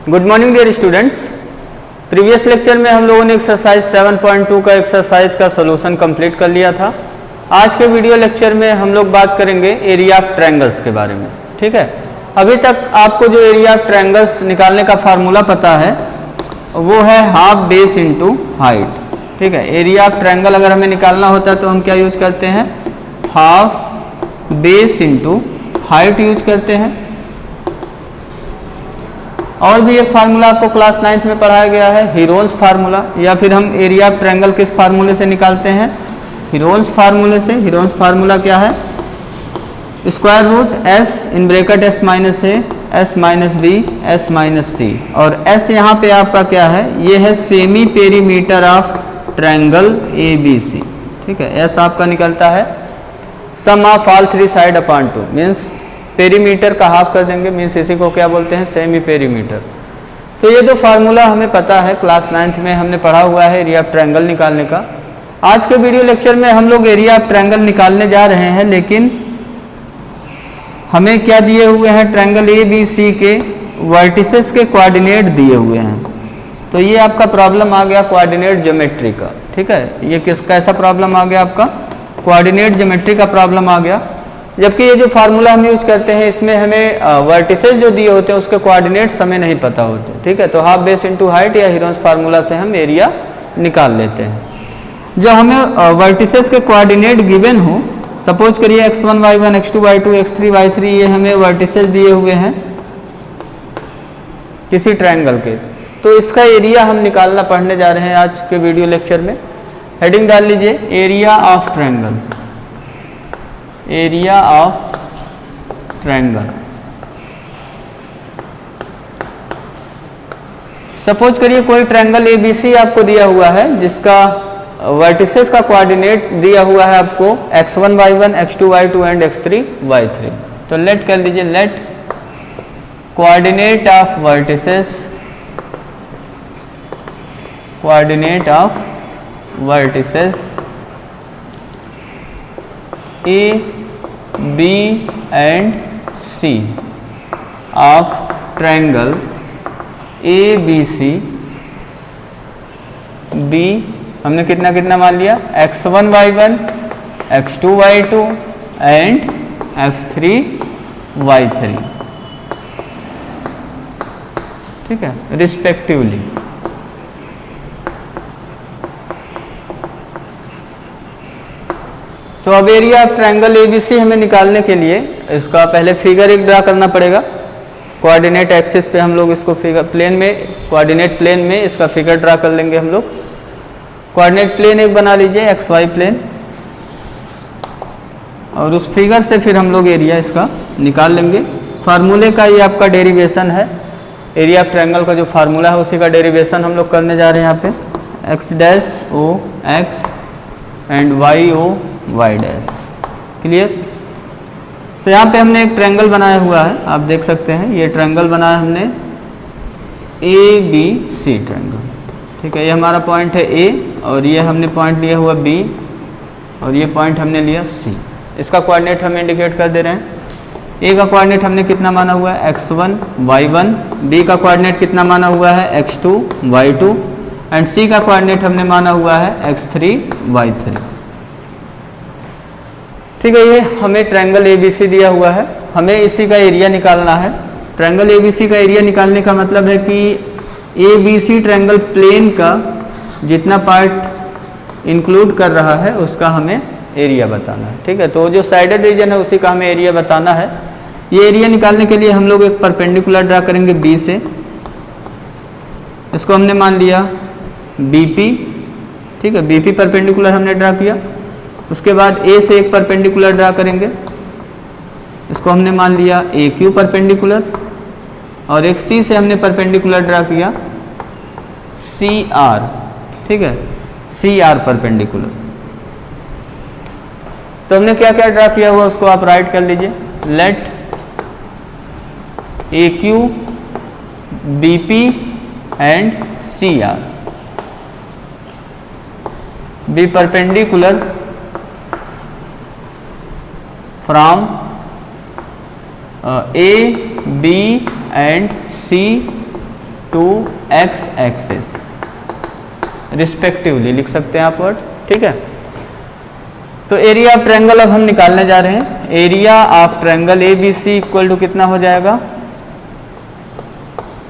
Good morning dear students. Previous lecture में हम लोगों ने एक्सरसाइज 7.2 का एक्सरसाइज का सॉल्यूशन कंप्लीट कर लिया था। आज के वीडियो लेक्चर में हम लोग बात करेंगे एरिया ऑफ ट्रायंगल्स के बारे में। ठीक है, अभी तक आपको जो एरिया ऑफ ट्रायंगल्स निकालने का फार्मूला पता है वो है हाफ बेस इनटू हाइट। ठीक है, एरिया ऑफ ट्रायंगल अगर हमें निकालना होता है तो हम क्या यूज करते हैं, half base into height use करते हैं। और भी एक फार्मूला आपको क्लास 9th में पढ़ाया गया है, हीरोन्स फार्मूला, या फिर हम एरिया ऑफ ट्रायंगल किस फार्मूले से निकालते हैं, हीरोन्स फार्मूले से। हीरोन्स फार्मूला क्या है, square root S in bracket S minus A S minus B S minus C, और एस यहाँ पे आपका क्या है, ये है semi perimeter of triangle A B C. ठीक है, एस आपका निकलता है sum of all three side upon two, means perimeter का हाफ कर देंगे, मीन्स इसी को क्या बोलते हैं, सेमी पेरीमीटर। तो ये जो फार्मूला हमें पता है, क्लास 9th में हमने पढ़ा हुआ है एरिया ऑफ ट्रायंगल निकालने का। आज के वीडियो लेक्चर में हम लोग एरिया ऑफ ट्रायंगल निकालने जा रहे हैं, लेकिन हमें क्या दिए हुए हैं, ट्रायंगल ए बी सी के वर्टिसेस के कोऑर्डिनेट दिए हुए हैं। तो ये आपका प्रॉब्लम आ गया कोऑर्डिनेट ज्योमेट्री का। ठीक है, ये कैसा प्रॉब्लम आ गया, आपका कोऑर्डिनेट ज्योमेट्री का प्रॉब्लम आ गया। जबकि ये जो फार्मूला हम यूज करते हैं इसमें हमें वर्टिसेस जो दिए होते हैं उसके कोऑर्डिनेट्स हमें नहीं पता होते। ठीक है, तो हाफ बेस इनटू हाइट या हीरोन्स फार्मूला से हम एरिया निकाल लेते हैं। जो हमें वर्टिसेस के कोऑर्डिनेट गिवन हो, सपोज करिए x1 y1 x2 y2 x3 y3, ये हमें वर्टिसेस दिए हुए हैं किसी ट्रायंगल के, तो इसका एरिया हम निकालना पढ़ने जा रहे हैं आज के वीडियो लेक्चर में। हेडिंग डाल लीजिए, area of triangle, area of triangle. Suppose करिए कोई ट्रायंगल एबीसी आपको दिया हुआ है जिसका वर्टिसेस का कोऑर्डिनेट दिया हुआ है आपको x1 y1 x2 y2 and x3 y3। तो लेट कर लीजिए, let coordinate of vertices, coordinate of vertices A, B and C of triangle ABC। B हमने कितना कितना मान लिया, x1 y1 x2 y2 and x3 y3। ठीक है, रिस्पेक्टिवली। तो अब एरिया ऑफ ट्रायंगल एबीसी हमें निकालने के लिए इसका पहले फिगर एक ड्रा करना पड़ेगा। कोऑर्डिनेट एक्सिस पे हम लोग इसको फिगर प्लेन में, कोऑर्डिनेट प्लेन में इसका फिगर ड्रा कर लेंगे हम लोग। कोऑर्डिनेट प्लेन एक बना लीजिए, एक्स वाई प्लेन, और उस फिगर से फिर हम लोग एरिया इसका निकाल लेंगे। फार्मूले का ये आपका डेरिवेशन है, एरिया ऑफ ट्रायंगल का जो फार्मूला है उसी का डेरिवेशन हम लोग करने जा रहे हैं यहाँ पे। X dash O X and Y O Y dash. Clear. तो यहाँ पे हमने एक ट्रायंगल बनाया हुआ है, आप देख सकते हैं ये ट्रायंगल बनाया हमने ए बी सी ट्रायंगल। ठीक है, ये हमारा पॉइंट है ए और ये हमने पॉइंट लिया हुआ बी और ये पॉइंट हमने लिया सी। इसका कोऑर्डिनेट हम इंडिकेट कर दे रहे हैं। ए का कोऑर्डिनेट हमने कितना माना हुआ है, x1 y1, बी का कोऑर्डिनेट कितना माना हुआ है, x2 y2 एंड सी का कोऑर्डिनेट हमने माना हुआ है x3 y3। ठीक है, ये हमें ट्रायंगल एबीसी दिया हुआ है, हमें इसी का एरिया निकालना है। ट्रायंगल एबीसी का एरिया निकालने का मतलब है कि एबीसी ट्रायंगल प्लेन का जितना पार्ट इंक्लूड कर रहा है उसका हमें एरिया बताना है। ठीक है, तो जो साइडेड रीजन है उसी का हमें एरिया बताना है। ये एरिया निकालने के लिए हम लोग एक परपेंडिकुलर ड्रा करेंगे बी से, इसको हमने मान लिया बीपी। ठीक है, बीपी परपेंडिकुलर हमने ड्रा किया। उसके बाद ए से एक परपेंडिकुलर ड्रा करेंगे, इसको हमने मान लिया ए क्यू परपेंडिकुलर, और एक सी से हमने परपेंडिकुलर ड्रा किया सी आर। ठीक है, सी आर परपेंडिकुलर। तो हमने क्या क्या ड्रा किया हुआ उसको आप राइट कर लीजिए। Let A Q B P and C R B perpendicular from A, B and C to X axis respectively लिख सकते हैं आप वर्ड, ठीक है। तो एरिया ऑफ ट्रायंगल अब हम निकालने जा रहे हैं। Area of triangle A B C equal to कितना हो जाएगा,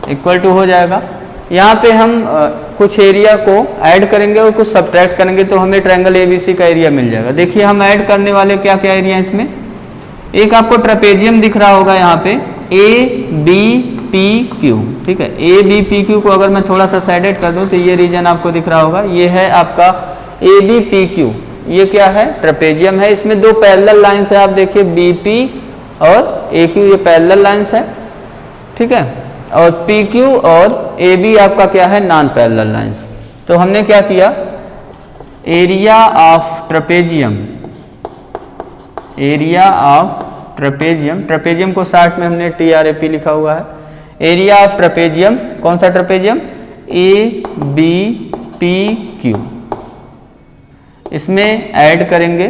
इक्वल टू हो जाएगा, यहाँ पे हम कुछ एरिया को ऐड करेंगे और कुछ सब्ट्रैक्ट करेंगे तो हमें ट्रायंगल ए बी सी का एरिया मिल जाएगा। देखिए हम ऐड करने वाले क्या क्या एरिया है इसमें। एक आपको ट्रेपेजियम दिख रहा होगा यहाँ पे ए बी पी क्यू, ठीक है। ए बी पी क्यू को अगर मैं थोड़ा सा साइडेड कर दूं तो ये रीजन आपको दिख रहा होगा, ये है आपका ए बी पी क्यू। ये क्या है, ट्रेपेजियम है। इसमें दो पैरेलल लाइंस है, आप देखिए बी पी और ए क्यू, ये पैरेलल लाइंस है, ठीक है। और पी क्यू और ए बी आपका क्या है, नॉन पैरेलल लाइंस। तो हमने क्या किया, area of trapezium, area of trapezium, trapezium को शॉर्ट में हमने TRAP लिखा हुआ है। एरिया ऑफ ट्रेपेजियम, कौन सा trapezium, A B P Q, इसमें ऐड करेंगे।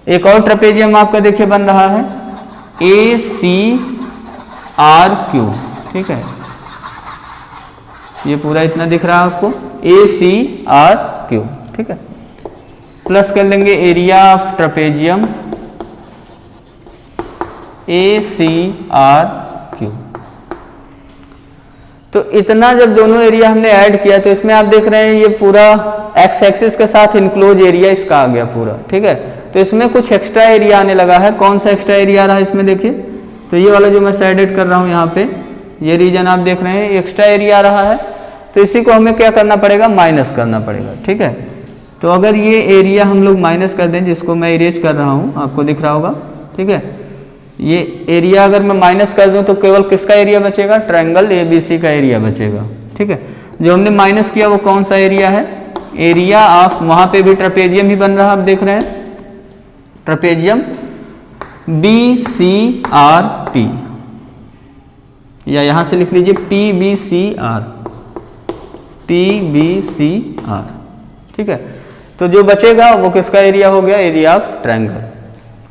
एक और ट्रेपेजियम आपका देखिए बन रहा है ए सी आर क्यू, ठीक है। ये पूरा इतना दिख रहा है आपको, ए सी आर क्यू, ठीक है। प्लस कर लेंगे area of trapezium A C R Q. तो इतना जब दोनों एरिया हमने ऐड किया तो इसमें आप देख रहे हैं ये पूरा एक्स एक्सिस के साथ इनक्लोज एरिया इसका आ गया पूरा, ठीक है। तो इसमें कुछ एक्स्ट्रा एरिया आने लगा है। कौन सा एक्स्ट्रा एरिया आ रहा है इसमें, देखिए तो ये वाला जो मैं साइडेड कर रहा हूँ यहाँ पे, ये रीजन आप देख रहे हैं एक्स्ट्रा एरिया आ रहा है। तो इसी को हमें क्या करना पड़ेगा, माइनस करना पड़ेगा, ठीक है। तो अगर ये एरिया हम लोग माइनस कर दें, जिसको मैं इरेज कर रहा हूँ, आपको दिख रहा होगा, ठीक है। ये एरिया अगर मैं माइनस कर दूं तो केवल किसका एरिया बचेगा, ट्रायंगल ABC का एरिया बचेगा, ठीक है। जो हमने माइनस किया वो कौन सा एरिया है, एरिया ऑफ, वहां पे भी ट्रेपेजियम ही बन रहा है, आप देख रहे हैं ट्रेपेजियम BCRP, या यहां से लिख लीजिए PBCR, PBCR, ठीक है। तो जो बचेगा वो किसका एरिया हो गया, एरिया ऑफ ट्रायंगल।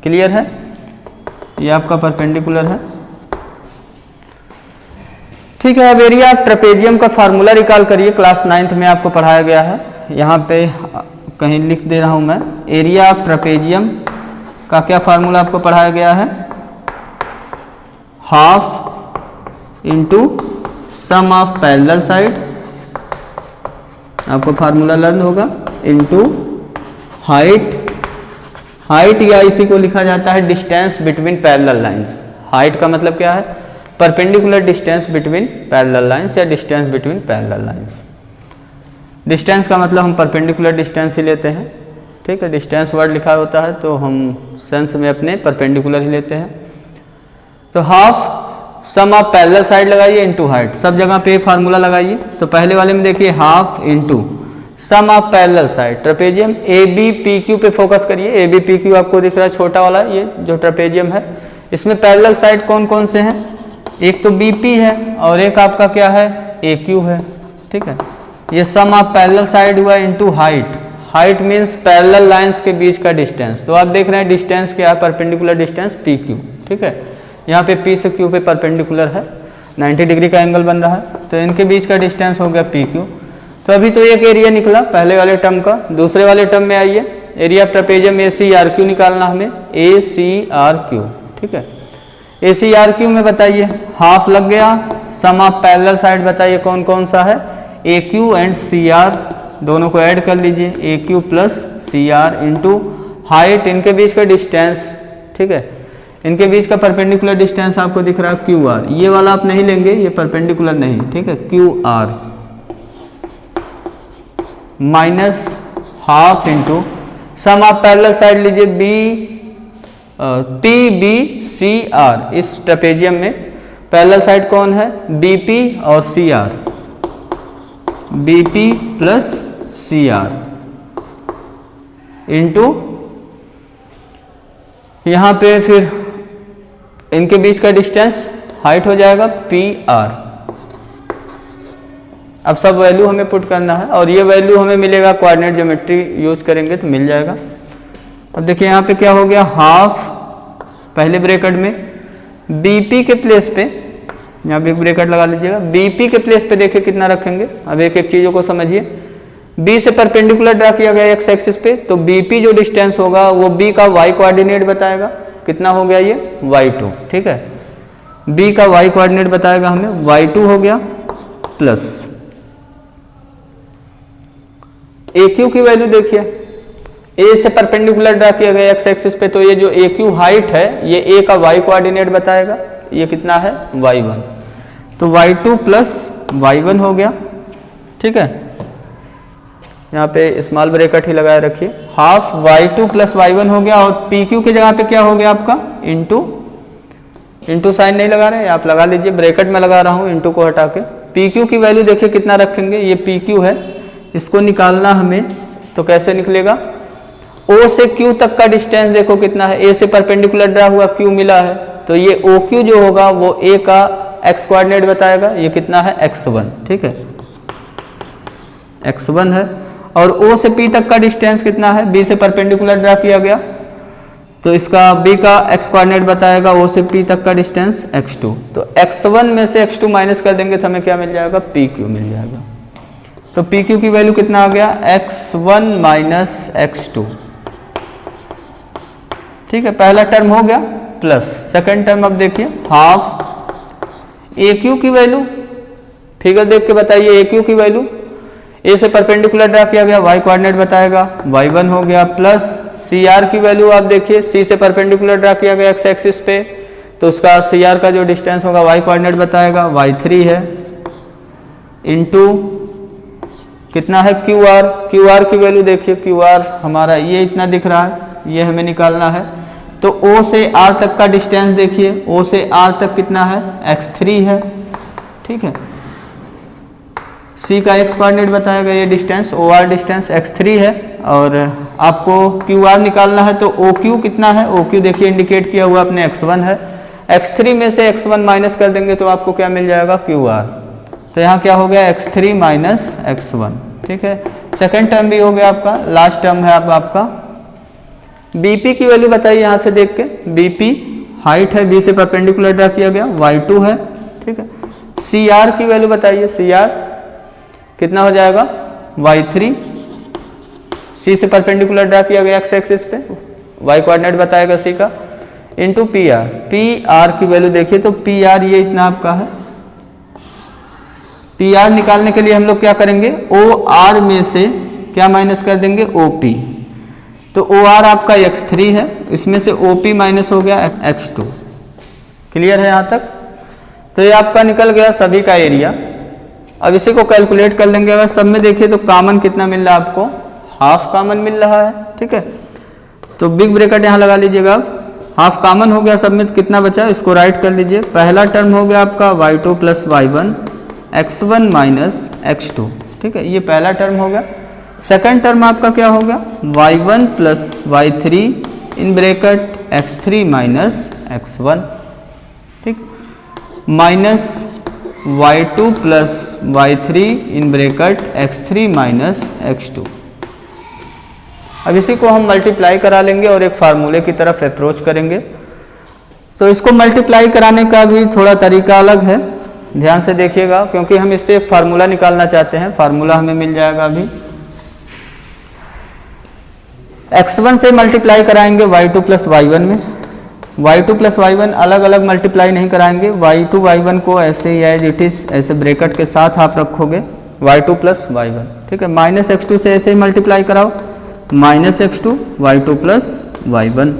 क्लियर है, ये आपका परपेंडिकुलर है, ठीक है। अब एरिया ऑफ ट्रेपेजियम का फार्मूला रिकॉल करिए, क्लास 9th में आपको पढ़ाया गया है। यहाँ पे कहीं लिख दे रहा हूँ मैं, एरिया ऑफ ट्रेपेजियम का क्या फार्मूला आपको पढ़ाया गया है, half into sum of parallel side, आपको फार्मूला लर्न होगा, इंटू हाइट, हाइट या इसी को लिखा जाता है distance between parallel lines. Height का मतलब क्या है, perpendicular distance between parallel lines या distance between parallel lines. Distance का मतलब हम परपेंडिकुलर डिस्टेंस ही लेते हैं, ठीक है। डिस्टेंस वर्ड लिखा होता है तो हम सेंस में अपने परपेंडिकुलर ही लेते हैं। तो half sum of parallel side लगाइए इंटू हाइट, सब जगह पे फार्मूला लगाइए। तो पहले वाले में देखिए half into sum of parallel side, trapezium ABPQ पे फोकस करिए। ABPQ आपको दिख रहा है छोटा वाला, ये जो ट्रेपेजियम है, इसमें पैरेलल साइड कौन कौन से हैं, एक तो BP है और एक आपका क्या है, AQ है, ठीक है। ये सम ऑफ पैरेलल साइड हुआ into height, height means parallel lines के बीच का डिस्टेंस। तो आप देख रहे हैं डिस्टेंस क्या है, परपेंडिकुलर डिस्टेंस PQ, ठीक है। यहाँ पे P से Q पे परपेंडिकुलर है, 90 डिग्री का एंगल बन रहा है, तो इनके बीच का डिस्टेंस हो गया PQ। तो अभी तो एक एरिया निकला पहले वाले टर्म का। दूसरे वाले टर्म में आइए, एरिया ऑफ ट्रेपेजियम ACRQ निकालना हमें, ACRQ, ठीक है। ACRQ में बताइए हाफ लग गया, सम ऑफ पैरेलल साइड बताइए कौन कौन सा है, AQ एंड CR, दोनों को ऐड कर लीजिए, AQ plus CR into height, इनके बीच का डिस्टेंस, ठीक है। इनके बीच का परपेंडिकुलर डिस्टेंस आपको दिख रहा है QR, ये वाला आप नहीं लेंगे, ये परपेंडिकुलर नहीं, ठीक है। QR minus half into sum of parallel side लीजिए PBCR। इस ट्रेपेजियम में पैरेलल साइड कौन है, BP और CR, BP plus CR into यहाँ पे फिर इनके बीच का डिस्टेंस हाइट हो जाएगा PR। अब सब वैल्यू हमें पुट करना है और ये वैल्यू हमें मिलेगा, कोऑर्डिनेट ज्योमेट्री यूज करेंगे तो मिल जाएगा। अब देखिए यहाँ पे क्या हो गया, हाफ पहले ब्रैकेट में BP के प्लेस पे यहाँ बिग ब्रैकेट लगा लीजिएगा। बीपी के प्लेस पे देखिए कितना रखेंगे, अब एक एक चीज़ों को समझिए। बी से परपेंडिकुलर ड्रा किया गया एक्स एक्सिस पे, तो बीपी जो डिस्टेंस होगा वो बी का वाई कोऑर्डिनेट बताएगा। कितना हो गया ये y2, ठीक है। बी का वाई कोऑर्डिनेट बताएगा हमें, y2 हो गया प्लस ए क्यू की वैल्यू देखिए, ए से परपेंडिकुलर ड्रा किया गया एक्स एक्सिस पे, तो ये जो ए क्यू हाइट है ये ए का वाई कोऑर्डिनेट बताएगा, ये कितना है y1, तो y2 प्लस y1 हो गया, ठीक है। यहाँ पे स्मॉल ब्रैकेट ही लगाए रखिए, हाफ y2 प्लस y1 हो गया, और PQ की जगह पे क्या हो गया आपका इंटू साइन नहीं लगा रहे, आप लगा लीजिए, ब्रैकेट में लगा रहा हूँ इंटू को हटा के। PQ की वैल्यू देखिए कितना रखेंगे, ये PQ है, इसको निकालना हमें, तो कैसे निकलेगा, O से Q तक का डिस्टेंस देखो कितना है, A से परपेंडिकुलर ड्रा हुआ Q मिला है, तो ये OQ जो होगा वो A का x कोऑर्डिनेट बताएगा, ये कितना है x1, ठीक है, x1 है। और O से P तक का डिस्टेंस कितना है, B से परपेंडिकुलर ड्रा किया गया, तो इसका B का x कोऑर्डिनेट बताएगा O से P तक का डिस्टेंस x2, तो x1 में से x2 माइनस कर देंगे तो हमें क्या मिल जाएगा, PQ मिल जाएगा। तो PQ की वैल्यू कितना आ गया, x1 माइनस x2, ठीक है, पहला टर्म हो गया, प्लस सेकंड टर्म अब देखिए हाफ AQ की वैल्यू, फिगर देख के बताइए AQ की वैल्यू, ए से परपेंडिकुलर ड्रा किया गया, y कोऑर्डिनेट बताएगा, y1 हो गया, प्लस CR की वैल्यू आप देखिए, C से परपेंडिकुलर ड्रा किया गया x एक्सिस पे, तो उसका CR का जो डिस्टेंस होगा y कोऑर्डिनेट बताएगा, y3 है, इनटू कितना है QR की वैल्यू देखिए, QR हमारा ये इतना दिख रहा है, ये हमें निकालना है, तो O से R तक का डिस्टेंस देखिए, O से R तक कितना है, x3 है, ठीक है। C का x कोऑर्डिनेट बताएगा, ये डिस्टेंस OR डिस्टेंस x3 है, और आपको QR निकालना है, तो OQ कितना है, OQ देखिए इंडिकेट किया हुआ अपने x1 है, x3 में से x1 माइनस कर देंगे तो आपको क्या मिल जाएगा, QR, तो यहाँ क्या हो गया, x3 माइनस x1, ठीक है। सेकंड टर्म भी हो गया आपका, लास्ट टर्म है अब आपका BP की वैल्यू बताइए यहाँ से देख के, BP हाइट है, B से परपेंडिकुलर ड्रा किया गया, y2 है, ठीक है। CR की वैल्यू बताइए, CR कितना हो जाएगा, y3, C से परपेंडिकुलर ड्रा किया गया x एक्सिस पे, y कोऑर्डिनेट बताएगा C का, इनटू PR की वैल्यू देखिए, तो PR ये इतना आपका है। PR निकालने के लिए हम लोग क्या करेंगे, OR में से क्या माइनस कर देंगे, OP, तो OR आपका x3 है, इसमें से OP माइनस हो गया x2, क्लियर है यहाँ तक। तो ये आपका निकल गया सभी का एरिया। अब इसी को कैलकुलेट कर लेंगे, अगर सब में देखिए तो कॉमन कितना मिल रहा है आपको, हाफ कॉमन मिल रहा है, ठीक है। तो बिग ब्रैकेट यहाँ लगा लीजिएगा, अब हाफ कॉमन हो गया, सब में कितना बचा, इसको राइट कर लीजिए। पहला टर्म हो गया आपका y2 plus y1, x1 minus x2, ठीक है, ये पहला टर्म हो गया। सेकंड टर्म आपका क्या हो गया, y1 plus y3 in bracket x3 minus x1, ठीक, minus y2 plus y3 in bracket x3 minus x2। अब इसी को हम मल्टीप्लाई करा लेंगे और एक फार्मूले की तरफ अप्रोच करेंगे। तो इसको मल्टीप्लाई कराने का भी थोड़ा तरीका अलग है, ध्यान से देखिएगा, क्योंकि हम इससे एक फार्मूला निकालना चाहते हैं। फार्मूला हमें मिल जाएगा अभी, x1 से मल्टीप्लाई कराएंगे y2 प्लस y1 में, y2 प्लस y1 अलग अलग मल्टीप्लाई नहीं कराएंगे, y2 y1 को ऐसे ही एज इट इज ऐसे ब्रैकेट के साथ आप रखोगे, y2 प्लस y1, ठीक है। माइनस x2 से ऐसे ही मल्टीप्लाई कराओ, minus x2 y2 plus y1।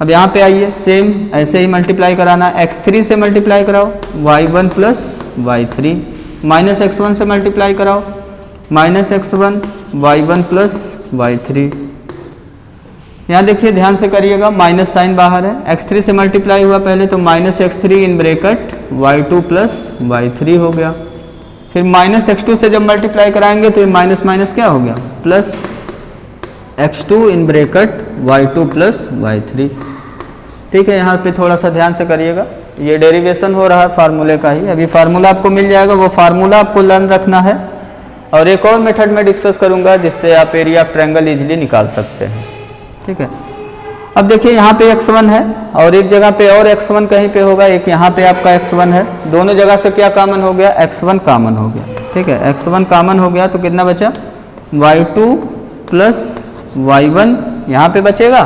अब यहाँ पे आइए, सेम ऐसे ही मल्टीप्लाई कराना, x3 से मल्टीप्लाई कराओ, y1 plus y3, minus x1 से मल्टीप्लाई कराओ, minus x1 y1 plus y3। यहाँ देखिए ध्यान से करिएगा, माइनस साइन बाहर है, x3 से मल्टीप्लाई हुआ पहले, तो minus x3 in bracket y2 plus y3 हो गया। फिर माइनस x2 से जब मल्टीप्लाई कराएंगे तो ये माइनस माइनस क्या हो गया, plus x2 in bracket y2 plus y3, ठीक है। यहाँ पे थोड़ा सा ध्यान से करिएगा, ये डेरिवेशन हो रहा है फार्मूले का ही, अभी फार्मूला आपको मिल जाएगा, वो फार्मूला आपको लर्न रखना है। और एक और मेथड में डिस्कस करूँगा जिससे आप एरिया ऑफ ट्रायंगल इजीली निकाल सकते हैं, ठीक है। अब देखिए यहाँ पे x1 है और एक जगह पे और x1 कहीं पे होगा, एक यहाँ पे आपका x1 है, दोनों जगह से क्या कॉमन हो गया, x1 कॉमन हो गया। ठीक है, x1 कॉमन हो गया तो कितना बचा, y2 प्लस y1 यहाँ पे बचेगा,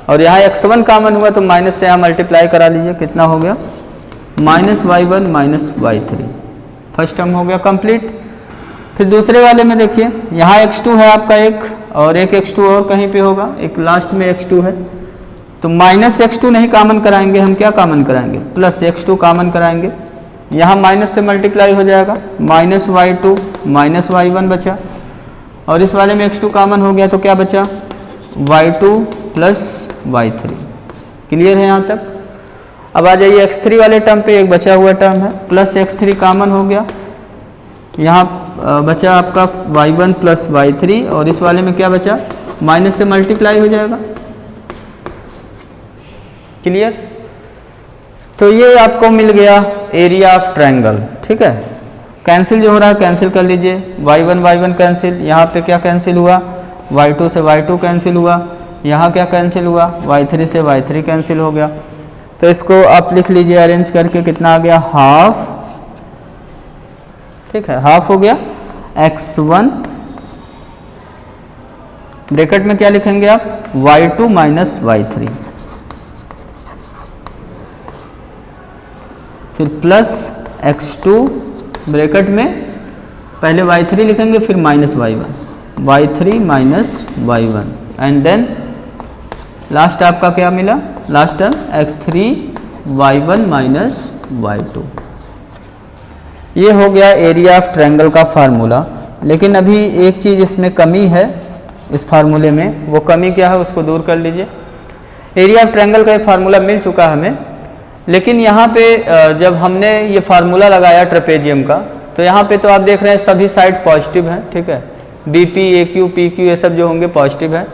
और यहाँ x1 कॉमन हुआ तो माइनस से यहाँ मल्टीप्लाई करा लीजिए, कितना हो गया, minus y1 minus y3। First term हो गया कंप्लीट। फिर दूसरे वाले में देखिए, यहाँ x2 है आपका एक, और एक x2 और कहीं पे होगा, एक लास्ट में x2 है, तो माइनस x2 नहीं कॉमन कराएंगे, हम क्या कॉमन कराएंगे, प्लस x2 कॉमन कराएंगे। यहाँ माइनस से मल्टीप्लाई हो जाएगा, माइनस y2 माइनस y1 बचा, और इस वाले में x2 कॉमन हो गया तो क्या बचा, y2 प्लस y3। क्लियर है यहाँ तक। अब आ जाइए x3 वाले टर्म पे, एक बचा हुआ टर्म है, प्लस x3 कॉमन हो गया, यहाँ बचा आपका y1 प्लस y3, और इस वाले में क्या बचा, माइनस से मल्टीप्लाई हो जाएगा। क्लियर। तो ये आपको मिल गया एरिया ऑफ ट्रायंगल। ठीक है, कैंसिल जो हो रहा है कैंसिल कर लीजिए, y1 कैंसिल, यहाँ पे क्या कैंसिल हुआ, y2 से y2 कैंसिल हुआ, यहाँ क्या कैंसिल हुआ, y3 से y3 कैंसिल हो गया। तो इसको आप लिख लीजिए अरेंज करके, कितना आ गया, हाफ। ठीक है, हाफ हो गया x1, ब्रैकेट में क्या लिखेंगे आप, y2 माइनस y3, फिर प्लस x2, ब्रैकेट में पहले y3 लिखेंगे, फिर minus y1, y3 minus y1, and then last आपका क्या मिला, last term x3 y1 minus y2। ये हो गया एरिया ऑफ ट्रायंगल का फार्मूला। लेकिन अभी एक चीज़ इसमें कमी है इस फार्मूले में, वो कमी क्या है उसको दूर कर लीजिए। एरिया ऑफ ट्रायंगल का ये फार्मूला मिल चुका है हमें, लेकिन यहाँ पे जब हमने ये फार्मूला लगाया ट्रेपेजियम का, तो यहाँ पे तो आप देख रहे हैं सभी साइड पॉजिटिव हैं। ठीक है, B P A Q P Q ये सब जो होंगे पॉजिटिव है।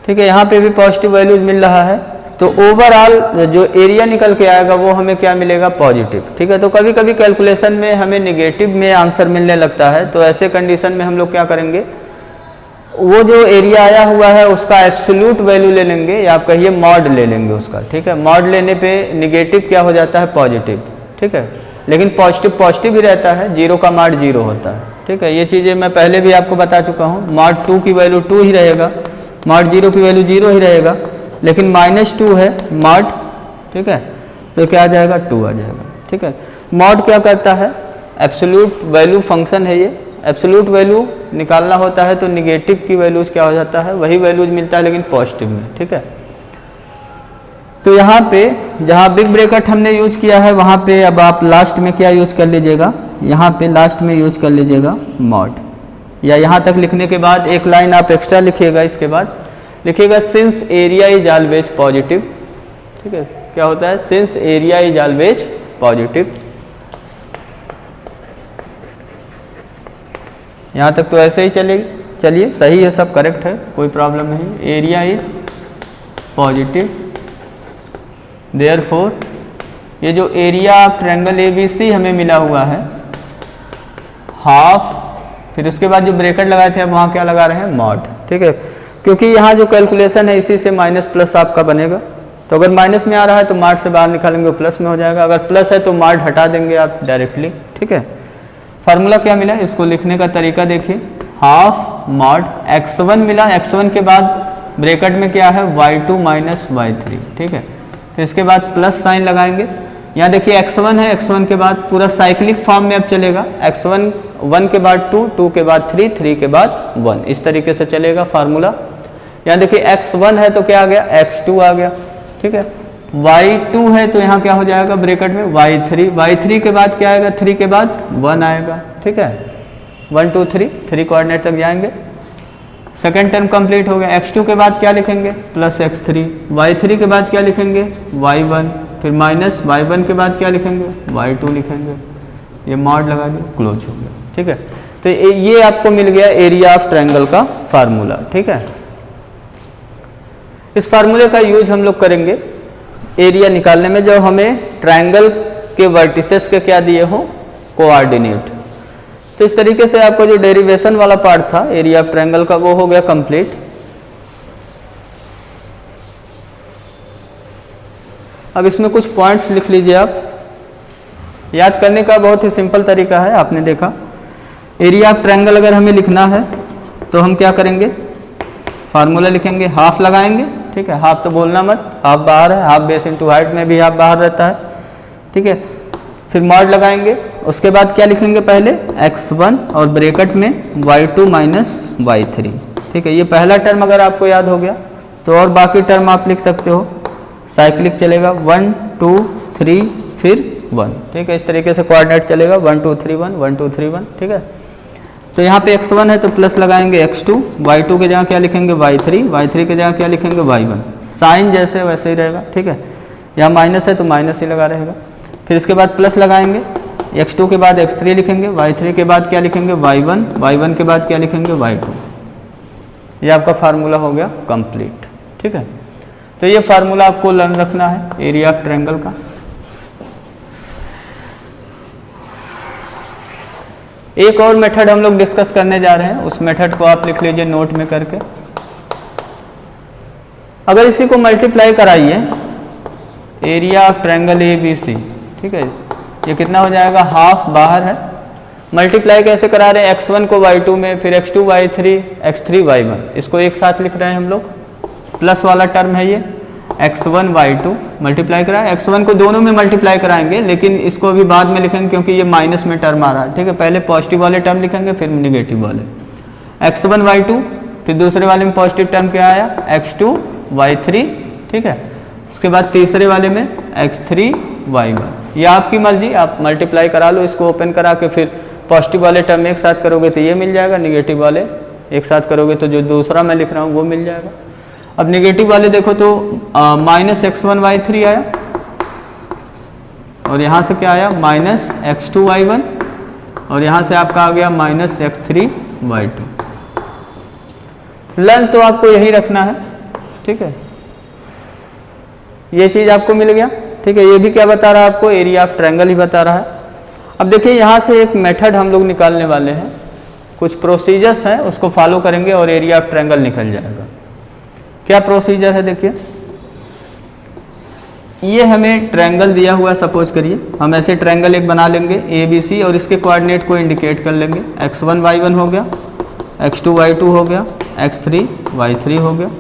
ठीक है, यहाँ पे भी पॉजिटिव वैल्यूज मिल रहा है, तो ओवरऑल जो एरिया निकल के आएगा वो हमें क्या मिलेगा, पॉजिटिव। ठीक है, तो कभी कभी कैलकुलेशन में हमें नेगेटिव में आंसर मिलने लगता है, तो ऐसे कंडीशन में हम लोग क्या करेंगे, वो जो एरिया आया हुआ है उसका एब्सोल्यूट वैल्यू ले लेंगे, या आप कहिए मॉड ले लेंगे उसका। ठीक है, मॉड लेने पे नेगेटिव क्या हो जाता है, पॉजिटिव। ठीक है, लेकिन पॉजिटिव पॉजिटिव ही रहता है, जीरो का मॉड जीरो होता है। ठीक है, ये चीज़ें मैं पहले भी आपको बता चुका हूँ, मॉड 2 की वैल्यू 2 ही रहेगा, मॉड 0 की वैल्यू 0 ही रहेगा, लेकिन -2 है मॉड। ठीक है, तो क्या आ जाएगा, 2 आ जाएगा। ठीक है, मॉड क्या करता है, एब्सोल्यूट वैल्यू फंक्शन है ये, एब्सोल्यूट वैल्यू निकालना होता है तो निगेटिव की वैल्यूज क्या हो जाता है, वही वैल्यूज मिलता है लेकिन पॉजिटिव में। ठीक है, तो यहाँ पे जहाँ बिग ब्रैकेट हमने यूज किया है वहाँ पे अब आप लास्ट में क्या यूज कर लीजिएगा, यहाँ पे लास्ट में यूज कर लीजिएगा मॉड, या यहाँ तक लिखने के बाद एक लाइन आप एक्स्ट्रा लिखिएगा, इसके बाद लिखिएगा since area is always positive. ठीक है, क्या होता है, since area is always positive. यहाँ तक तो ऐसे ही चलेगी, चलिए सही है, सब करेक्ट है, कोई प्रॉब्लम नहीं। एरिया इज पॉजिटिव, देयरफॉर ये जो एरिया ऑफ ट्रायंगल ABC हमें मिला हुआ है हाफ, फिर उसके बाद जो ब्रैकेट लगाए थे अब वहाँ क्या लगा रहे हैं, मॉड। ठीक है, क्योंकि यहाँ जो कैलकुलेशन है इसी से माइनस प्लस आपका बनेगा, तो अगर माइनस में आ रहा है तो मॉड से बाहर निकालेंगे प्लस में हो जाएगा, अगर प्लस है तो मॉड हटा देंगे आप डायरेक्टली। ठीक है, फार्मूला क्या मिला, इसको लिखने का तरीका देखिए, हाफ मॉड x1 मिला, x1 के बाद ब्रैकेट में क्या है, y2 माइनस y3। ठीक है, फिर इसके बाद प्लस साइन लगाएंगे, यहाँ देखिए x1 है, x1 के बाद पूरा साइक्लिक फॉर्म में अब चलेगा, x1 1 के बाद 2, 2 के बाद 3, 3 के बाद 1, इस तरीके से चलेगा फार्मूला। यहाँ देखिए x1 है तो क्या आ गया, x2 आ गया। ठीक है, y2 है तो यहाँ क्या हो जाएगा ब्रैकेट में y3, y3 के बाद क्या आएगा, 3 के बाद 1 आएगा। ठीक है, 1 2 3 3 कोऑर्डिनेट तक जाएंगे, सेकेंड टर्म कंप्लीट हो गया। x2 के बाद क्या लिखेंगे, प्लस x3, y3 के बाद क्या लिखेंगे, y1, फिर माइनस y1 के बाद क्या लिखेंगे, y2 लिखेंगे, ये मॉड लगा दिया, क्लोज हो गया। ठीक है, तो ये आपको मिल गया एरिया ऑफ ट्रायंगल का फार्मूला। ठीक है, इस फार्मूले का यूज हम लोग करेंगे एरिया निकालने में, जब हमें ट्रायंगल के वर्टिसेस के क्या दिए हो, कोऑर्डिनेट। तो इस तरीके से आपका जो डेरिवेशन वाला पार्ट था एरिया ऑफ ट्रायंगल का वो हो गया कंप्लीट। अब इसमें कुछ पॉइंट्स लिख लीजिए आप। याद करने का बहुत ही सिंपल तरीका है, आपने देखा। एरिया ऑफ ट्रायंगल अगर हमें लिखना है तो हम क्या करेंगे, फार्मूला लिखेंगे, हाफ लगाएंगे, ठीक है। हाफ तो बोलना मत, हाफ बाहर है, हाफ बेस इनटू हाइट में भी हाफ बाहर रहता है, ठीक है। फिर मॉड लगाएंगे, उसके बाद क्या लिखेंगे, पहले x1 और ब्रैकेट में y2 माइनस y3, ठीक है। ये पहला टर्म अगर आपको याद हो गया तो और बाकी टर्म आप लिख सकते हो, साइक्लिक चलेगा 1 2 3 फिर 1, ठीक है। इस तरीके से कोऑर्डिनेट चलेगा 1 2 3 1 1 2 3 1, ठीक है। तो यहाँ पे x1 है तो प्लस लगाएंगे x2, y2 के जगह क्या लिखेंगे y3, y3 के जगह क्या लिखेंगे y1, साइन जैसे वैसे ही रहेगा, ठीक है। यहाँ माइनस है तो माइनस ही लगा रहेगा। फिर इसके बाद प्लस लगाएंगे, x2 के बाद x3 लिखेंगे, y3 के बाद क्या लिखेंगे y1, y1 के बाद क्या लिखेंगे y2। ये आपका फार्मूला हो गया कंप्लीट, ठीक है। तो ये फार्मूला आपको लर्न रखना है एरिया ऑफ ट्रायंगल का। एक और मेथड हम लोग डिस्कस करने जा रहे हैं, उस मेथड को आप लिख लीजिए नोट में करके। अगर इसी को मल्टीप्लाई कराइए, एरिया ऑफ ट्रायंगल ABC, ठीक है, ये कितना हो जाएगा, हाफ बाहर है। मल्टीप्लाई कैसे करा रहे हैं, x1 को y2 में, फिर x2 y3 x3 y1, इसको एक साथ लिख रहे हैं हम लोग। प्लस वाला टर्म है ये x1 y2 मल्टीप्लाई कराए, x1 को दोनों में मल्टीप्लाई कराएंगे, लेकिन इसको अभी बाद में लिखेंगे क्योंकि ये माइनस में टर्म आ रहा है, ठीक है। पहले पॉजिटिव वाले टर्म लिखेंगे फिर निगेटिव वाले, x1 y2, फिर दूसरे वाले में पॉजिटिव टर्म क्या आया, x2 y3, ठीक है। उसके बाद तीसरे वाले में x3 y1। ये आपकी मर्जी, आप मल्टीप्लाई करा लो, इसको ओपन करा के फिर पॉजिटिव वाले टर्म एक साथ करोगे तो ये मिल जाएगा, निगेटिव वाले एक साथ करोगे तो जो दूसरा मैं लिख रहा हूँ वो मिल जाएगा। अब निगेटिव वाले देखो तो माइनस x1 y3 आया और यहाँ से क्या आया, माइनस x2 y1, और यहाँ से आपका आ गया माइनस x3 y2। लर्न तो आपको यही रखना है, ठीक है। ये चीज़ आपको मिल गया, ठीक है। ये भी क्या बता रहा है आपको, एरिया ऑफ ट्रायंगल ही बता रहा है। अब देखिए यहाँ से एक मेथड हम लोग निकालने वाले हैं, कुछ प्रोसीजर्स हैं उसको फॉलो करेंगे और एरिया ऑफ ट्रायंगल निकल जाएगा। क्या प्रोसीजर है, देखिए ये हमें ट्रायंगल दिया हुआ है, सपोज करिए हम ऐसे ट्रायंगल एक बना लेंगे ABC और इसके कोऑर्डिनेट को इंडिकेट कर लेंगे, x1 y1 हो गया, x2 y2 हो गया, x3 y3 हो गया,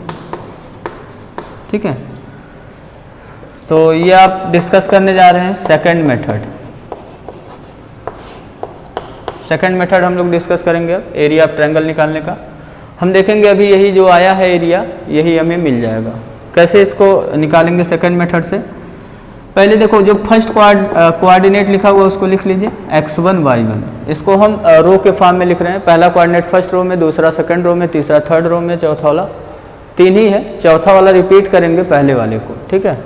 ठीक है। तो ये आप डिस्कस करने जा रहे हैं सेकंड मेथड। सेकंड मेथड हम लोग डिस्कस करेंगे अब एरिया ऑफ ट्रायंगल निकालने का। हम देखेंगे अभी यही जो आया है एरिया, यही हमें मिल जाएगा। कैसे इसको निकालेंगे सेकंड मेथड से, पहले देखो जो फर्स्ट कोऑर्डिनेट लिखा हुआ उसको लिख लीजिए, x1 y1। इसको हम रो के फॉर्म में लिख रहे हैं, पहला कोऑर्डिनेट फर्स्ट रो में, दूसरा सेकंड रो में, तीसरा थर्ड रो में, चौथा वाला 3 ही है, चौथा वाला रिपीट करेंगे पहले वाले को, ठीक है।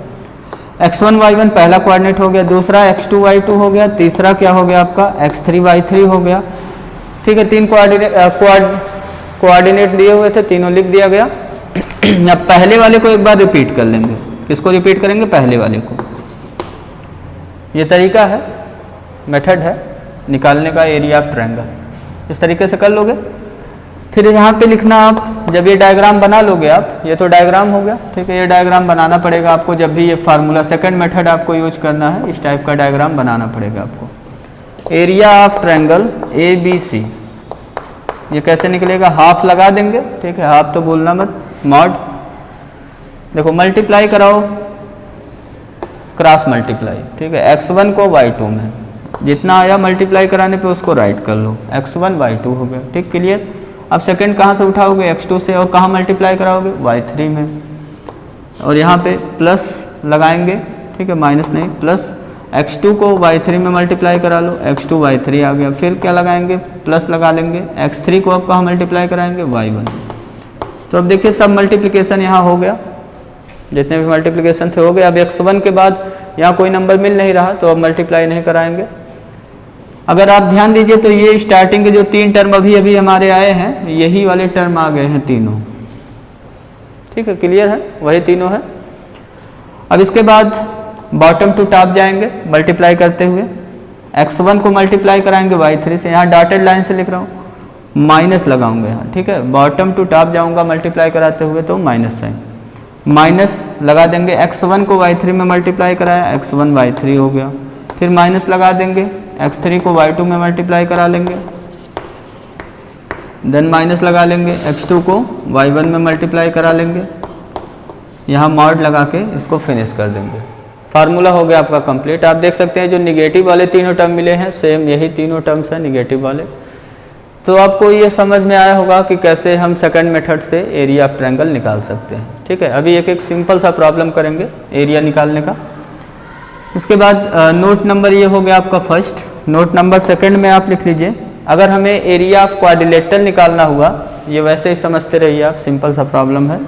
x1 y1 पहला कोऑर्डिनेट हो गया, दूसरा x2 y2 हो गया, तीसरा क्या हो गया आपका x3 y3 हो गया, ठीक है। 3 कोऑर्डिनेट दिए हुए थे, तीनों लिख दिया गया। अब पहले वाले को एक बार रिपीट कर लेंगे, किसको रिपीट करेंगे, पहले वाले को। ये तरीका है, मेथड है निकालने का एरिया ऑफ ट्रायंगल, इस तरीके से कर लोगे। फिर यहाँ पे लिखना आप, जब ये डायग्राम बना लोगे आप, ये तो डायग्राम हो गया, ठीक है। ये डायग्राम बनाना पड़ेगा आपको जब भी ये फार्मूला सेकंड मेथड आपको यूज करना है, इस टाइप का डायग्राम बनाना पड़ेगा आपको। एरिया ऑफ ट्रायंगल ABC ये कैसे निकलेगा, हाफ लगा देंगे, ठीक है। हाफ तो बोलना मत, मॉड देखो मल्टीप्लाई कराओ, क्रॉस मल्टीप्लाई, ठीक है। x1 को y2 में जितना आया मल्टीप्लाई कराने पे उसको राइट कर लो, x1 y2 हो गया, ठीक, क्लियर। अब सेकंड कहाँ से उठाओगे, x2 से, और कहाँ मल्टीप्लाई कराओगे, y3 में, और यहाँ पे प्लस लगाएंगे, ठीक है, माइनस नहीं, प्लस x2 को y3 में मल्टीप्लाई करा लो, x2 y3 आ गया। फिर क्या लगाएंगे, प्लस लगा लेंगे, x3 को अब कहाँ मल्टीप्लाई कराएंगे, y1। तो अब देखिए सब मल्टीप्लिकेशन यहाँ हो गया, जितने भी मल्टीप्लिकेशन थे हो गए। अब x1 के बाद यहाँ कोई नंबर मिल नहीं रहा तो अब मल्टीप्लाई नहीं कराएंगे। अगर आप ध्यान दीजिए तो ये स्टार्टिंग के जो 3 टर्म अभी अभी हमारे आए हैं, यही वाले टर्म आ गए हैं तीनों, ठीक है, क्लियर है, वही तीनों है। अब इसके बाद बॉटम टू टॉप जाएंगे मल्टीप्लाई करते हुए, x1 को मल्टीप्लाई कराएंगे y3 से, यहाँ डॉटेड लाइन से लिख रहा हूँ, माइनस लगाऊंगा यहाँ, ठीक है। बॉटम टू टॉप जाऊंगा मल्टीप्लाई कराते हुए तो माइनस साइन, माइनस लगा देंगे, x1 को y3 में मल्टीप्लाई कराया, x1 y3 हो गया। फिर माइनस लगा देंगे, x3 को y2 में मल्टीप्लाई करा लेंगे, देन माइनस लगा लेंगे, x2 को y1 में मल्टीप्लाई करा लेंगे, यहाँ मॉड लगा के इसको फिनिश कर देंगे। फार्मूला हो गया आपका कंप्लीट। आप देख सकते हैं जो निगेटिव वाले तीनों टर्म मिले हैं सेम यही तीनों टर्म्स हैं निगेटिव वाले। तो आपको ये समझ में आया होगा कि कैसे हम सेकंड मेथड से एरिया ऑफ ट्रायंगल निकाल सकते हैं। ठीक है, अभी एक एक सिंपल सा प्रॉब्लम करेंगे एरिया निकालने का। उसके बाद नोट नंबर ये हो गया आपका फर्स्ट। नोट नंबर सेकंड में आप लिख लीजिए, अगर हमें एरिया ऑफ क्वाड्रिलेटरल निकालना हुआ, ये वैसे ही समझते रहिए आप, सिंपल सा प्रॉब्लम है।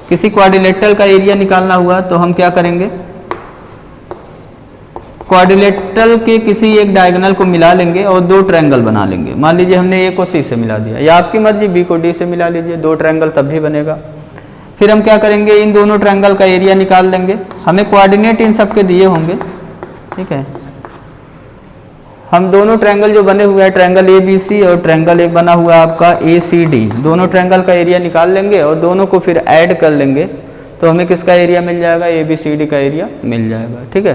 किसी क्वाड्रिलेटरल का एरिया निकालना हुआ तो हम क्या करेंगे, क्वाड्रिलेटरल के किसी एक डायगोनल को मिला लेंगे और दो ट्रायंगल बना लेंगे। मान लीजिए हमने ए को सी से मिला दिया, या आपकी मर्जी बी को डी से मिला लीजिए, दो ट्रायंगल तब भी बनेगा। फिर हम क्या करेंगे, इन दोनों ट्रायंगल का एरिया निकाल लेंगे। हमें कोऑर्डिनेट इन सब के दिए होंगे। ठीक है, हम दोनों ट्रायंगल जो बने हुए हैं, ट्रायंगल ए बी सी और ट्रायंगल एक बना हुआ है आपका ए सी डी, दोनों ट्रायंगल का एरिया निकाल लेंगे और दोनों को फिर ऐड कर लेंगे तो हमें किसका एरिया मिल जाएगा, ए बी सी डी का एरिया मिल जाएगा। ठीक है,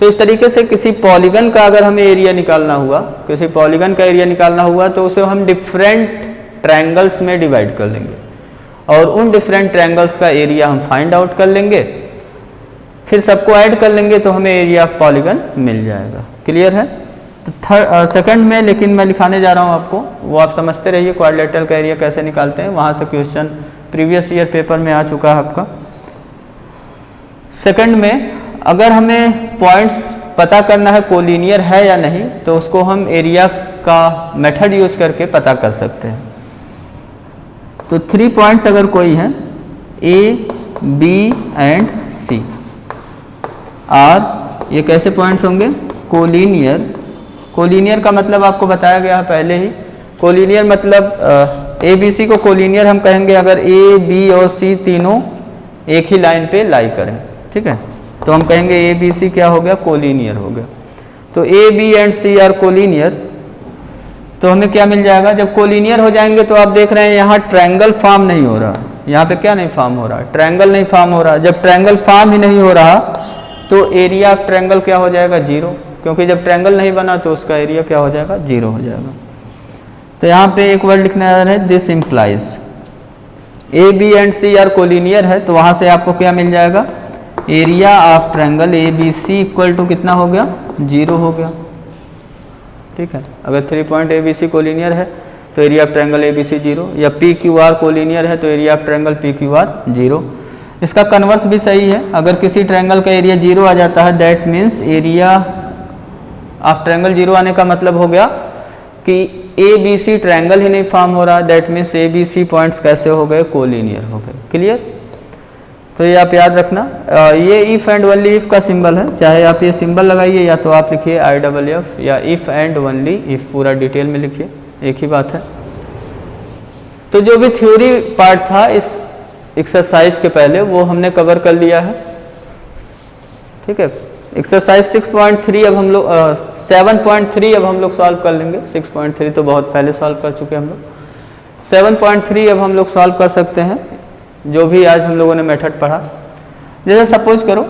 तो इस तरीके से किसी पॉलीगन का अगर हमें एरिया निकालना हुआ, किसी पॉलीगन का एरिया निकालना हुआ तो उसे हम डिफरेंट ट्रायंगल्स में डिवाइड कर लेंगे और उन डिफरेंट ट्रायंगल्स का एरिया हम फाइंड आउट कर लेंगे, फिर सबको ऐड कर लेंगे तो हमें एरिया ऑफ पॉलीगन मिल जाएगा। क्लियर है? तो सेकंड में लेकिन मैं लिखाने जा रहा हूँ आपको, वो आप समझते रहिए क्वाड्रिलेटरल का एरिया कैसे निकालते हैं, वहाँ से क्वेश्चन प्रीवियस ईयर पेपर में आ चुका है आपका। सेकंड में अगर हमें पॉइंट्स पता करना है कोलिनियर है या नहीं, तो उसको हम एरिया का मेथड यूज करके पता कर सकते हैं। तो 3 पॉइंट्स अगर कोई हैं, A B and C R, ये कैसे पॉइंट्स होंगे, कोलिनियर। कोलिनियर का मतलब आपको बताया गया है पहले ही। कोलिनियर मतलब ए बी सी को कोलिनियर हम कहेंगे अगर ए बी और सी तीनों एक ही लाइन पे लाई करें। ठीक है, तो हम कहेंगे ए बी सी क्या हो गया, कोलिनियर हो गया। तो A B and C R collinear, तो हमें क्या मिल जाएगा, जब कोलिनियर हो जाएंगे तो आप देख रहे हैं यहाँ ट्रायंगल फॉर्म नहीं हो रहा, यहाँ पे क्या नहीं फॉर्म हो रहा, ट्रायंगल नहीं फॉर्म हो रहा। जब ट्रायंगल फॉर्म ही नहीं हो रहा तो एरिया ऑफ ट्रायंगल क्या हो जाएगा, 0, क्योंकि जब ट्रायंगल नहीं बना तो उसका एरिया क्या हो जाएगा, 0 हो जाएगा। तो यहाँ पे एक वर्ड लिखना है, this implies A B and C R collinear है, तो वहाँ से आपको क्या मिल जाएगा, area of triangle A B C equal to कितना हो गया, 0 हो गया। ठीक है, अगर 3 point A B C collinear है तो area of triangle A B C 0, या पी क्यू आर कोलिनियर है तो area of triangle P Q R 0। इसका कन्वर्स भी सही है, अगर किसी ट्रायंगल का एरिया 0 आ जाता है that means area of triangle 0 आने का मतलब हो गया कि ए बी सी ट्रायंगल ही नहीं फॉर्म हो रहा, that means A B C points कैसे हो गए, कोलिनियर हो गए। क्लियर? तो ये आप याद रखना। ये इफ एंड ओनली इफ का सिंबल है, चाहे आप ये सिंबल लगाइए या तो आप लिखिए IFF या इफ एंड ओनली इफ, पूरा डिटेल में लिखिए, एक ही बात है। तो जो भी थ्योरी पार्ट था इस एक्सरसाइज के पहले वो हमने कवर कर लिया है। ठीक है, एक्सरसाइज 6.3 अब हम लोग 7.3 अब हम लोग सॉल्व कर लेंगे। 6.3 तो बहुत पहले सॉल्व कर चुके हम लोग। 7.3 अब हम लोग सॉल्व कर सकते हैं, जो भी आज हम लोगों ने मेथड पढ़ा। जैसे सपोज करो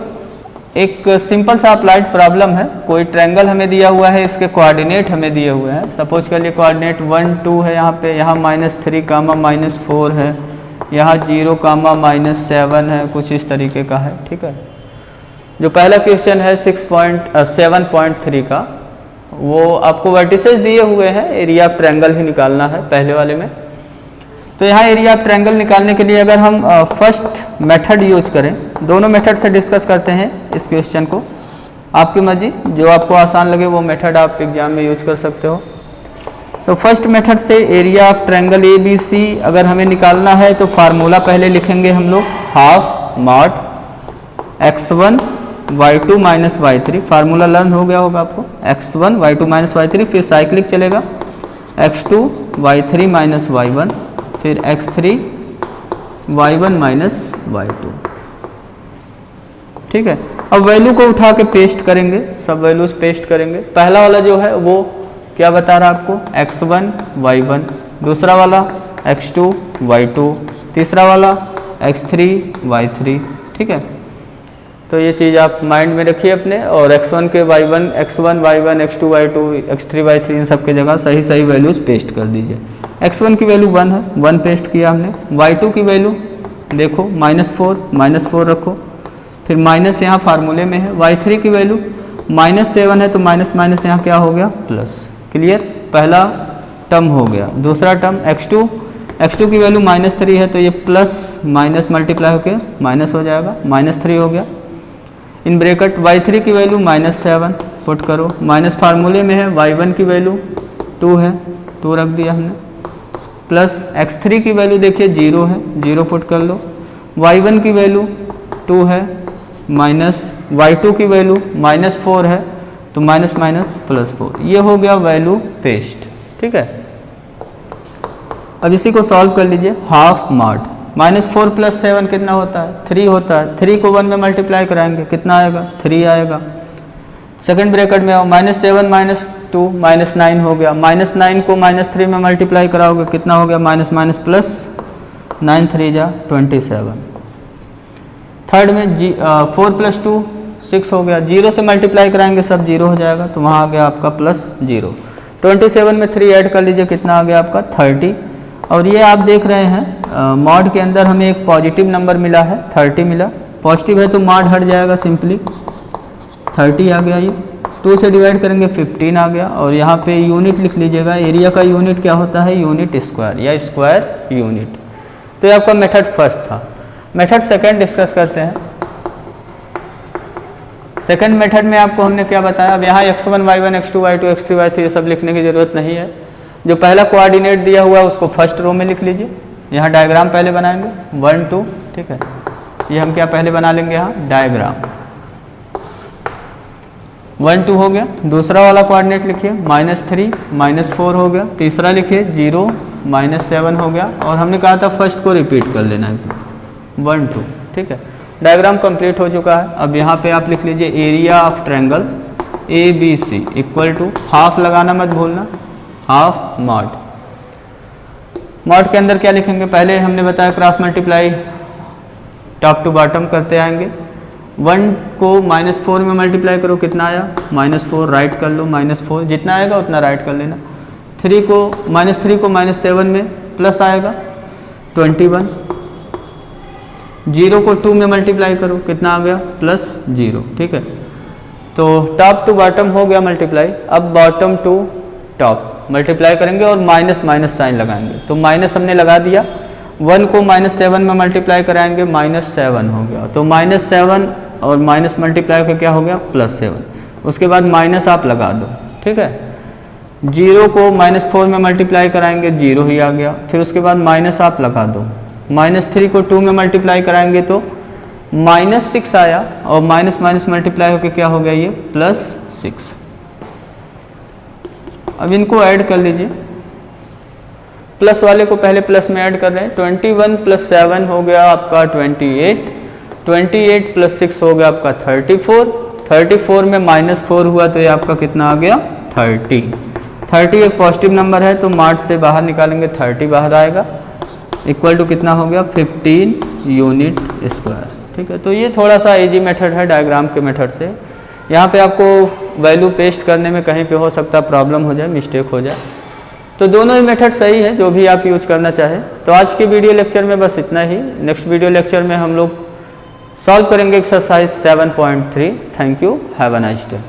एक सिंपल सा अप्लाइड प्रॉब्लम है, कोई ट्रायंगल हमें दिया हुआ है, इसके कोऑर्डिनेट हमें दिए हुए हैं। सपोज कर लिए कोऑर्डिनेट 1 2 है यहाँ पे, यहाँ -3, -4 है, यहाँ 0, -7 है, कुछ इस तरीके का है। ठीक है, जो पहला क्वेश्चन है 7.3 का, वो आपको वर्टिसेस दिए हुए हैं, एरिया ऑफ ट्रायंगल ही निकालना है पहले वाले में। तो यहाँ एरिया ऑफ ट्रायंगल निकालने के लिए अगर हम फर्स्ट मेथड यूज करें, दोनों मेथड से डिस्कस करते हैं इस क्वेश्चन को, आपकी मर्जी, जो आपको आसान लगे वो मेथड आप एग्जाम में यूज कर सकते हो। तो फर्स्ट मेथड से area of triangle A B C अगर हमें निकालना है तो फार्मूला पहले लिखेंगे हम लोग, half mod x1 y2 minus y3, formula learn हो गया होगा आपको, x1 y2 माइनस y3, फिर साइक्लिक चलेगा x2 y3 माइनस y1, फिर x3 y1 माइनस y2। ठीक है, अब वैल्यू को उठा के पेस्ट करेंगे, सब वैल्यूज पेस्ट करेंगे। पहला वाला जो है वो क्या बता रहा है आपको, x1 y1, दूसरा वाला x2 y2, तीसरा वाला x3 y3, ठीक है। तो ये चीज़ आप माइंड में रखिए अपने, और x1 के y1 y1 x2 y2 x3 y3 इन सब की जगह सही सही वैल्यूज पेस्ट कर दीजिए। x1 की वैल्यू 1 है, 1 पेस्ट किया हमने। y2 की वैल्यू देखो -4 रखो, फिर माइनस यहाँ फार्मूले में है। y3 की वैल्यू -7 है, तो माइनस माइनस यहाँ क्या हो गया प्लस। क्लियर, पहला टर्म हो गया। दूसरा टर्म x2 की वैल्यू -3 है, तो ये प्लस माइनस मल्टीप्लाई होकर माइनस हो जाएगा, -3 हो गया। इन ब्रैकेट y3 की वैल्यू -7 पुट करो, माइनस फार्मूले में है। y1 की वैल्यू 2 है, 2 रख दिया हमने, प्लस x3 की वैल्यू देखिए 0 है, 0 पुट कर लो। y1 की वैल्यू 2 है, माइनस y2 की वैल्यू -4 है, तो माइनस माइनस +4। ये हो गया वैल्यू पेस्ट, ठीक है। अब इसी को सॉल्व कर लीजिए। हाफ मॉड -4 + 7 कितना होता है 3 होता है। 3 को 1 में मल्टीप्लाई कराएंगे कितना आएगा 3 आएगा। सेकंड ब्रैकेट में आओ, -7 - 2 -9 हो गया। -9 को -3 में मल्टीप्लाई कराओगे कितना हो गया माइनस माइनस प्लस, 9 3 जा 27। थर्ड में 4 + 2 6 हो गया। 0 से मल्टीप्लाई कराएंगे सब 0 हो जाएगा, तो वहाँ आ गया आपका +0। 27 में 3 ऐड कर लीजिए कितना आ गया आपका 30। और ये आप देख रहे हैं मॉड के अंदर हमें एक पॉजिटिव नंबर मिला है, 30 मिला। पॉजिटिव है तो मॉड हट जाएगा, सिंपली 30 आ गया। ये 2 से डिवाइड करेंगे 15 आ गया। और यहाँ पे यूनिट लिख लीजिएगा, एरिया का यूनिट क्या होता है यूनिट स्क्वायर या स्क्वायर यूनिट। तो ये आपका मेथड फर्स्ट था। मेथड सेकंड डिस्कस करते हैं। सेकंड मेथड में आपको हमने क्या बताया, अब यहाँ x1 y1 x2 y2 x3 y3 ये सब लिखने की ज़रूरत नहीं है। जो पहला कोऑर्डिनेट दिया हुआ है उसको फर्स्ट रो में लिख लीजिए। यहाँ डायग्राम पहले बनाएंगे 1 2, ठीक है। ये हम क्या पहले बना लेंगे, यहाँ डायग्राम 1 2 हो गया। दूसरा वाला कोऑर्डिनेट लिखिए -3 -4 हो गया। तीसरा लिखिए 0 -7 हो गया। और हमने कहा था फर्स्ट को रिपीट कर लेना है 1 2, ठीक है। डायग्राम कंप्लीट हो चुका है। अब यहाँ पे आप लिख लीजिए area of triangle ABC equal to, half लगाना मत भूलना, हाफ मॉड। मॉड के अंदर क्या लिखेंगे, पहले हमने बताया cross multiply top to bottom करते आएंगे। 1 को -4 में मल्टीप्लाई करो कितना आया -4, राइट कर लो -4, जितना आएगा उतना राइट कर लेना। 3 को -7 में प्लस आएगा 21। 0 को 2 में मल्टीप्लाई करो कितना आ गया +0, ठीक है। तो टॉप टू बॉटम हो गया मल्टीप्लाई। अब बॉटम टू टॉप मल्टीप्लाई करेंगे और माइनस माइनस साइन लगाएंगे। तो माइनस हमने लगा दिया। 1 को -7 में मल्टीप्लाई कराएंगे -7 हो गया। तो -7 और माइनस मल्टीप्लाई का क्या हो गया +7। उसके बाद माइनस आप लगा दो, ठीक है। 0 को -4 में मल्टीप्लाई कराएंगे 0 ही आ गया। फिर उसके बाद माइनस आप लगा दो। -3 को 2 में मल्टीप्लाई कराएंगे तो -6 आया। और माइनस माइनस मल्टीप्लाई होकर क्या हो गया ये +6। अब इनको ऐड कर लीजिए। प्लस वाले को पहले प्लस में ऐड कर रहे हैं। 21 + 7 हो गया आपका 28। 28 + 6 हो गया आपका 34। 34 में -4 हुआ तो ये आपका कितना आ गया 30। 30 एक पॉजिटिव नंबर है तो मार्च से बाहर निकालेंगे 30 बाहर आएगा। इक्वल टू कितना हो गया 15 यूनिट स्क्वायर, ठीक है। तो ये थोड़ा सा इजी मेथड है डायग्राम के मेथड से। यहाँ पे आपको वैल्यू पेस्ट करने में कहीं पे हो सकता प्रॉब्लम हो जाए, मिस्टेक हो जाए। तो दोनों ही मेथड सही है, जो भी आप यूज करना चाहें। तो आज के वीडियो लेक्चर में बस इतना ही। नेक्स्ट वीडियो लेक्चर में हम लोग सॉल्व करेंगे exercise 7.3। Thank you, have a nice day.